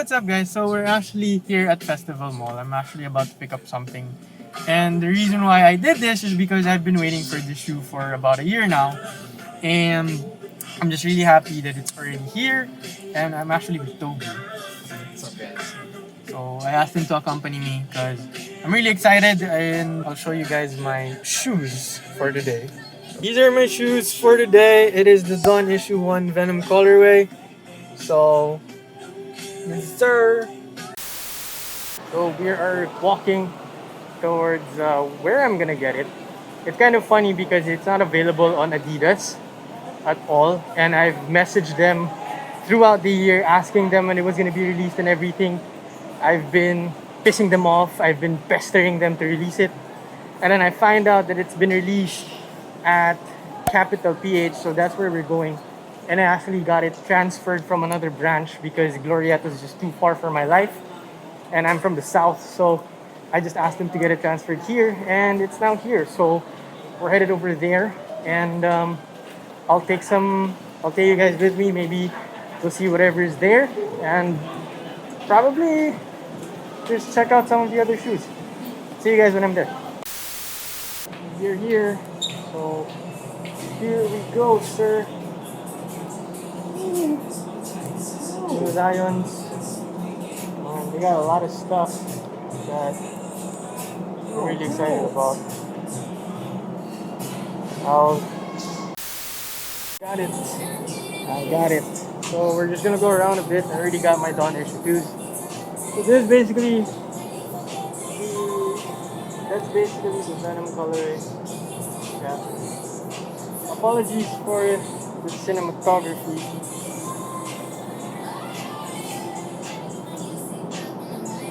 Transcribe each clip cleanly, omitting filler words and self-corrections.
what's up guys? So we're actually here at Festival Mall. I'm actually about to pick up something. And the reason why I did this is because I've been waiting for this shoe for about a year now. And I'm just really happy that it's already here. And I'm actually with Toby. What's up, guys? So I asked him to accompany me because I'm really excited, and I'll show you guys my shoes for today. These are my shoes for today. It is the Dawn Issue 1 Venom colorway. So, yes sir. So we are walking towards where I'm gonna get it. It's kind of funny because it's not available on Adidas at all, and I've messaged them throughout the year asking them when it was gonna be released and everything. I've been pissing them off. I've been pestering them to release it, and then I find out that it's been released at CapitalPH, so that's where we're going. And I actually got it transferred from another branch because Glorieta is just too far for my life, and I'm from the south, so I just asked them to get it transferred here, and it's now here. So we're headed over there, and I'll take you guys with me. Maybe we'll see whatever is there, and probably just check out some of the other shoes. See you guys when I'm there. We're here, so here we go, sir. New Lions. They got a lot of stuff that I'm really excited about. I got it. So we're just gonna go around a bit. I already got my Dawn Issue 2s. So this is basically the Venom colorway. Yeah. Apologies for the cinematography.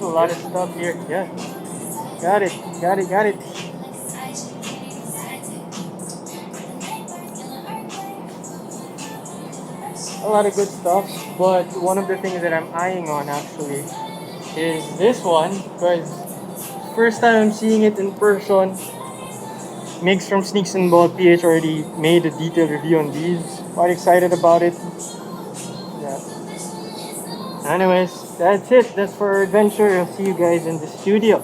A lot of stuff here. Yeah. Got it. A lot of good stuff, but one of the things that I'm eyeing on actually is this one, because first time I'm seeing it in person. Mix from Sneaks and Ball PH already made a detailed review on these. Quite excited about it. Yeah. Anyways, that's it. That's for our adventure. I'll see you guys in the studio.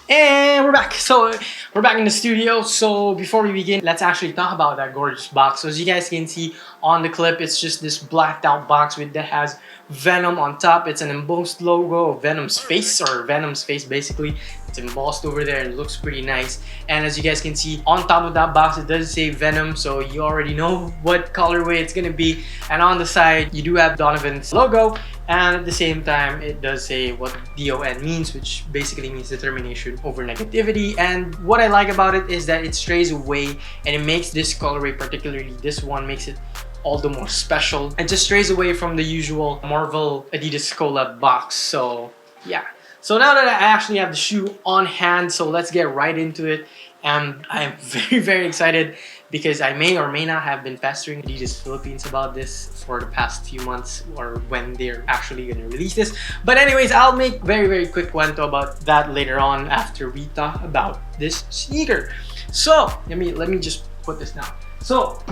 And we're back. So we're back in the studio. So before we begin, let's actually talk about that gorgeous box. So as you guys can see on the clip, it's just this blacked out box that has Venom on top. It's an embossed logo of Venom's face, or Venom's face basically. It's embossed over there and it looks pretty nice. And as you guys can see on top of that box, it does say Venom, so you already know what colorway it's gonna be. And on the side, you do have Donovan's logo. And at the same time, it does say what DON means, which basically means determination over negativity. And what I like about it is that it strays away and it makes this colorway, particularly this one, makes it all the more special. It just strays away from the usual Marvel Adidas collab box. So yeah. So now that I actually have the shoe on hand, so let's get right into it. And I'm very excited because I may or may not have been pestering Adidas Philippines about this for the past few months, or when they're actually going to release this. But anyways, I'll make very quick cuento about that later on after we talk about this sneaker. So let me just put this down. So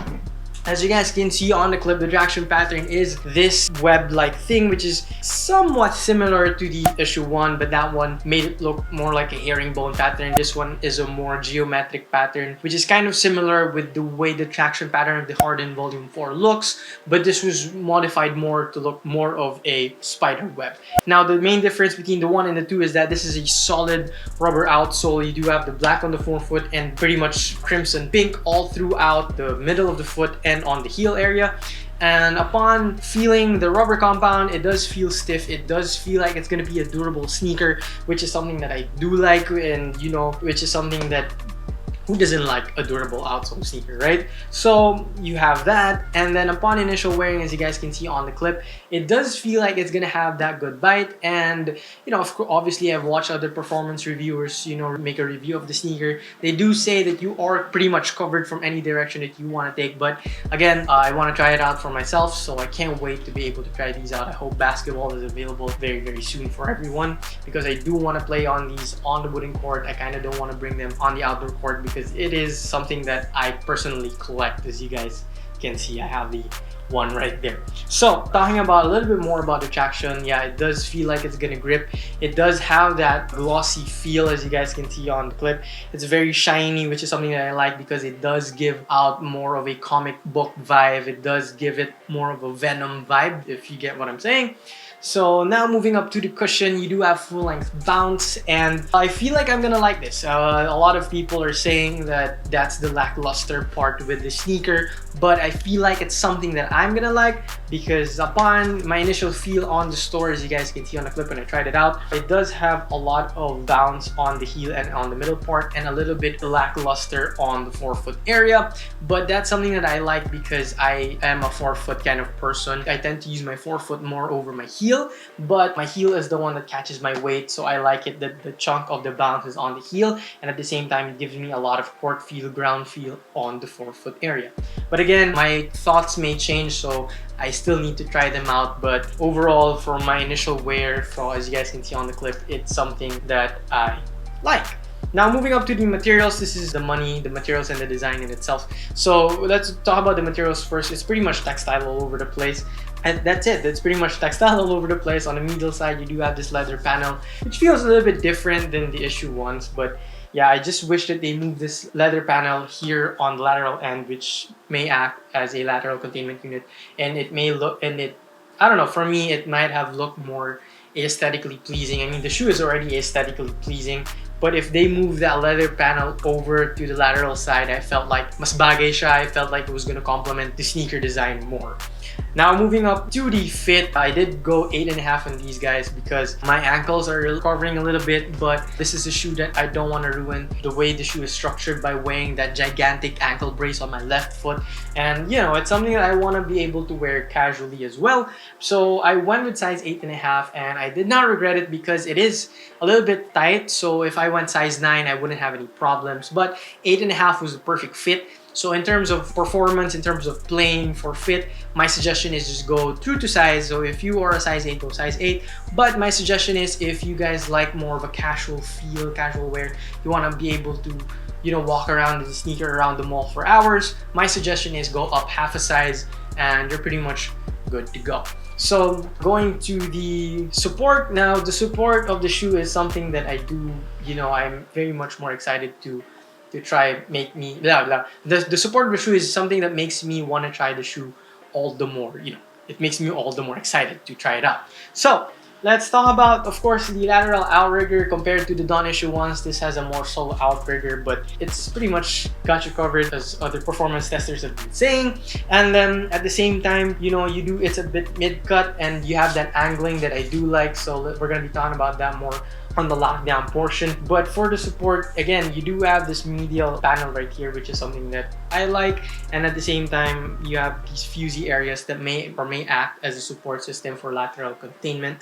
as you guys can see on the clip, the traction pattern is this web-like thing, which is somewhat similar to the issue 1, but that one made it look more like a herringbone pattern. This one is a more geometric pattern, which is kind of similar with the way the traction pattern of the Harden Volume 4 looks, but this was modified more to look more of a spider web. Now, the main difference between the 1 and the 2 is that this is a solid rubber outsole. You do have the black on the forefoot and pretty much crimson pink all throughout the middle of the foot and on the heel area. And upon feeling the rubber compound, it does feel stiff. It does feel like it's gonna be a durable sneaker, which is something that I do like, and you know, which is something that who doesn't like a durable outsole sneaker, right? So you have that, and then upon initial wearing, as you guys can see on the clip, it does feel like it's gonna have that good bite. And you know, obviously I've watched other performance reviewers, you know, make a review of the sneaker. They do say that you are pretty much covered from any direction that you want to take, but again, I want to try it out for myself, so I can't wait to be able to try these out. I hope basketball is available very soon for everyone, because I do want to play on these on the wooden court. I kind of don't want to bring them on the outdoor court because it is something that I personally collect. As you guys can see, I have the one right there. So talking about a little bit more about the traction, yeah, it does feel like it's gonna grip. It does have that glossy feel, as you guys can see on the clip. It's very shiny, which is something that I like because it does give out more of a comic book vibe. It does give it more of a Venom vibe, if you get what I'm saying. So now moving up to the cushion, you do have full length bounce, and I feel like I'm gonna like this. A lot of people are saying that that's the lackluster part with the sneaker, but I feel like it's something that I'm gonna like because upon my initial feel on the store, as you guys can see on the clip when I tried it out, it does have a lot of bounce on the heel and on the middle part, and a little bit lackluster on the forefoot area. But that's something that I like because I am a forefoot kind of person. I tend to use my forefoot more over my heel, but my heel is the one that catches my weight, so I like it that the chunk of the bounce is on the heel, and at the same time it gives me a lot of court feel, ground feel on the forefoot area. But again, my thoughts may change, so I still need to try them out. But overall, for my initial wear, so as you guys can see on the clip, it's something that I like. Now moving up to the materials, this is the materials and the design in itself. So let's talk about the materials first. It's pretty much textile all over the place. And that's it. That's pretty much textile all over the place. On the middle side, you do have this leather panel, which feels a little bit different than the issue ones. But yeah, I just wish that they moved this leather panel here on the lateral end, which may act as a lateral containment unit. And it may look, I don't know, for me, it might have looked more aesthetically pleasing. I mean, the shoe is already aesthetically pleasing, but if they move that leather panel over to the lateral side, I felt like mas bagay siya. I felt like it was going to complement the sneaker design more. Now moving up to the fit, I did go 8.5 on these guys because my ankles are recovering a little bit, but this is a shoe that I don't want to ruin the way the shoe is structured by wearing that gigantic ankle brace on my left foot. And you know, it's something that I want to be able to wear casually as well. So I went with size 8.5, and I did not regret it because it is a little bit tight. So if I went size 9, I wouldn't have any problems, but 8.5 was the perfect fit. So in terms of performance, in terms of playing for fit, my suggestion is just go true to size. So if you are a size 8, go size 8. But my suggestion is if you guys like more of a casual feel, casual wear, you want to be able to, you know, walk around the sneaker around the mall for hours, my suggestion is go up half a size and you're pretty much good to go. So going to the support, now the support of the shoe is something that I do, you know, I'm very much more excited to try make me the support of the shoe is something that makes me want to try the shoe all the more. You know, it makes me all the more excited to try it out. So let's talk about, of course, the lateral outrigger. Compared to the Don issue ones, this has a more sole outrigger, but it's pretty much got you covered, as other performance testers have been saying. And then at the same time, you know, it's a bit mid-cut and you have that angling that I do like, so we're going to be talking about that more on the lockdown portion. But for the support, again, you do have this medial panel right here, which is something that I like, and at the same time you have these fusy areas that may act as a support system for lateral containment.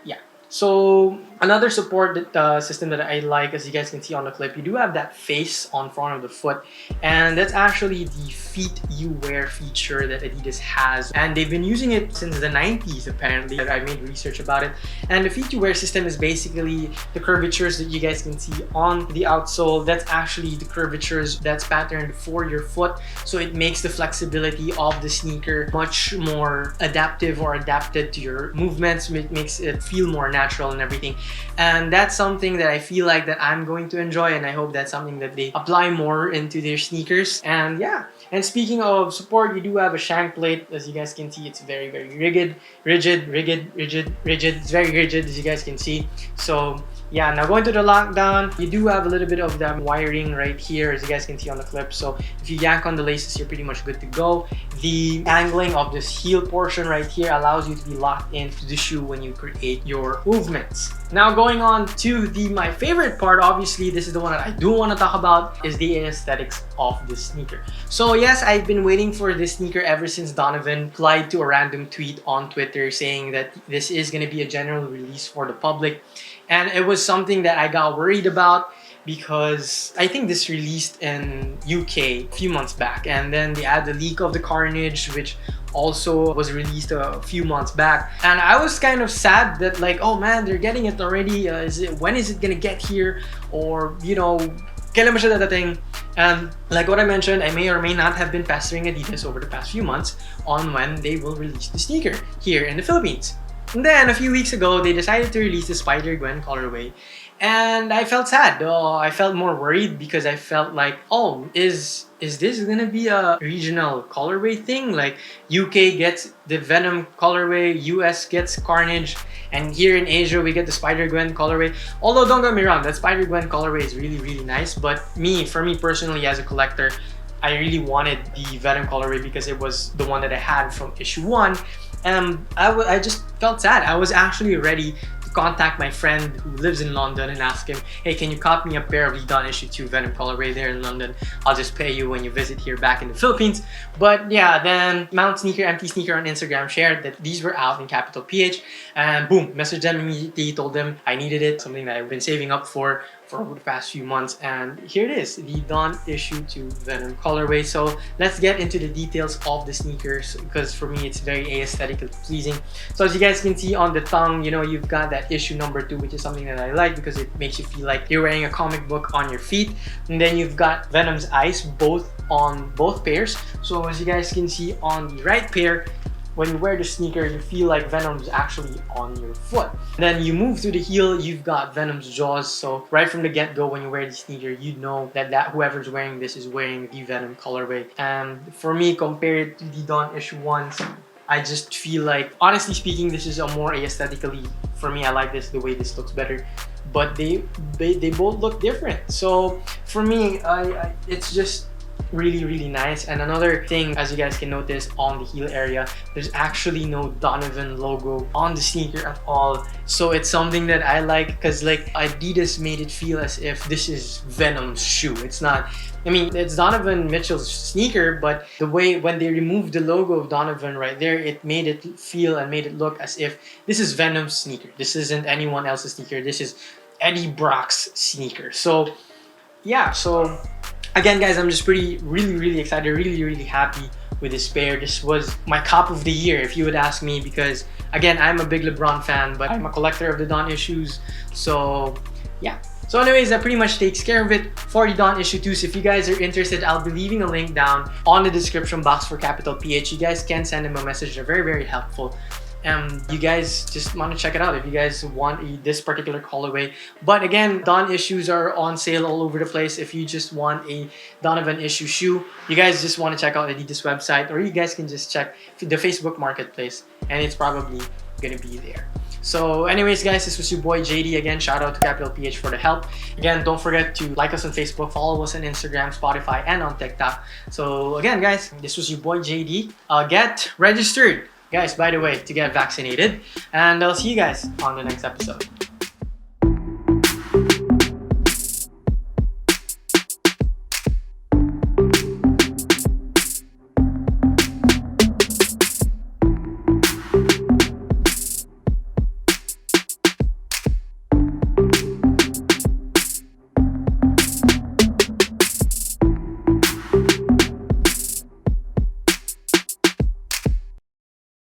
Yeah, so another support system that I like, as you guys can see on the clip, you do have that face on front of the foot, and that's actually the feet you wear feature that Adidas has, and they've been using it since the 90s apparently. I made research about it, and the feet you wear system is basically the curvatures that you guys can see on the outsole. That's actually the curvatures that's patterned for your foot, so it makes the flexibility of the sneaker much more adaptive or adapted to your movements. It makes it feel more natural and everything, and that's something that I feel like that I'm going to enjoy, and I hope that's something that they apply more into their sneakers. And yeah, and speaking of support, you do have a shank plate. As you guys can see, it's very, very rigid. It's very rigid, as you guys can see. So yeah, now going to the lockdown, you do have a little bit of that wiring right here, as you guys can see on the clip. So if you yank on the laces, you're pretty much good to go. The angling of this heel portion right here allows you to be locked into the shoe when you create your movements. Now going on to my favorite part, obviously this is the one that I do want to talk about, is the aesthetics of this sneaker. So yes, I've been waiting for this sneaker ever since Donovan replied to a random tweet on Twitter saying that this is going to be a general release for the public. And it was something that I got worried about because I think this released in UK a few months back, and then they had the leak of the Carnage, which also was released a few months back, and I was kind of sad that, like, oh man, they're getting it already. When is it gonna get here? Or, you know, kailan ba siya dadating? And like what I mentioned, I may or may not have been pestering Adidas over the past few months on when they will release the sneaker here in the Philippines. And then a few weeks ago, they decided to release the Spider-Gwen colorway. And I felt sad. I felt more worried because I felt like, oh, is this gonna be a regional colorway thing? Like UK gets the Venom colorway, US gets Carnage, and here in Asia we get the Spider-Gwen colorway. Although don't get me wrong, that Spider-Gwen colorway is really, really nice. But for me personally as a collector, I really wanted the Venom colorway because it was the one that I had from issue 1. And I just felt sad. I was actually ready to contact my friend who lives in London and ask him, hey, can you cop me a pair of the Dawn issue 2 Venom colorway there in London? I'll just pay you when you visit here back in the Philippines. But yeah, then Mount Sneaker, Empty Sneaker on Instagram shared that these were out in CapitalPH, and boom, messaged them immediately, told them I needed it, something that I've been saving up for over the past few months, and here it is, the Dawn issue 2 Venom colorway. So let's get into the details of the sneakers, because for me it's very aesthetically pleasing. So as you guys can see on the tongue, you know, you've got that issue number 2, which is something that I like because it makes you feel like you're wearing a comic book on your feet. And then you've got Venom's eyes on both pairs. So as you guys can see on the right pair, when you wear the sneaker, you feel like Venom's actually on your foot. Then you move to the heel, you've got Venom's jaws. So right from the get-go, when you wear the sneaker, you know that whoever's wearing this is wearing the Venom colorway. And for me, compared to the Dawn issue 1s, I just feel like, honestly speaking, this is a more aesthetically, for me, I like this, the way this looks better. But they both look different. So for me, it's just really, really nice. And another thing, as you guys can notice on the heel area, there's actually no Donovan logo on the sneaker at all. So it's something that I like because like Adidas made it feel as if this is Venom's shoe. It's not, I mean, it's Donovan Mitchell's sneaker, but the way when they removed the logo of Donovan right there, it made it feel and made it look as if this is Venom's sneaker. This isn't anyone else's sneaker. This is Eddie Brock's sneaker. So yeah, so again, guys, I'm just really excited, really happy with this pair. This was my cop of the year, if you would ask me, because again, I'm a big LeBron fan, but I'm a collector of the Dawn issues. So yeah. So anyways, that pretty much takes care of it for the Dawn issue 2. So if you guys are interested, I'll be leaving a link down on the description box for CapitalPH. You guys can send them a message. They're very helpful. You guys just want to check it out if you guys want this particular colorway. But again, Dawn issues are on sale all over the place. If you just want a Donovan issue shoe, you guys just want to check out Adidas website, or you guys can just check the Facebook marketplace, and it's probably gonna be there. So anyways, guys, this was your boy JD again. Shout out to CapitalPH for the help. Again, don't forget to like us on Facebook, follow us on Instagram, Spotify, and on TikTok. So again, guys, this was your boy JD. Get registered, guys, by the way, to get vaccinated. And I'll see you guys on the next episode.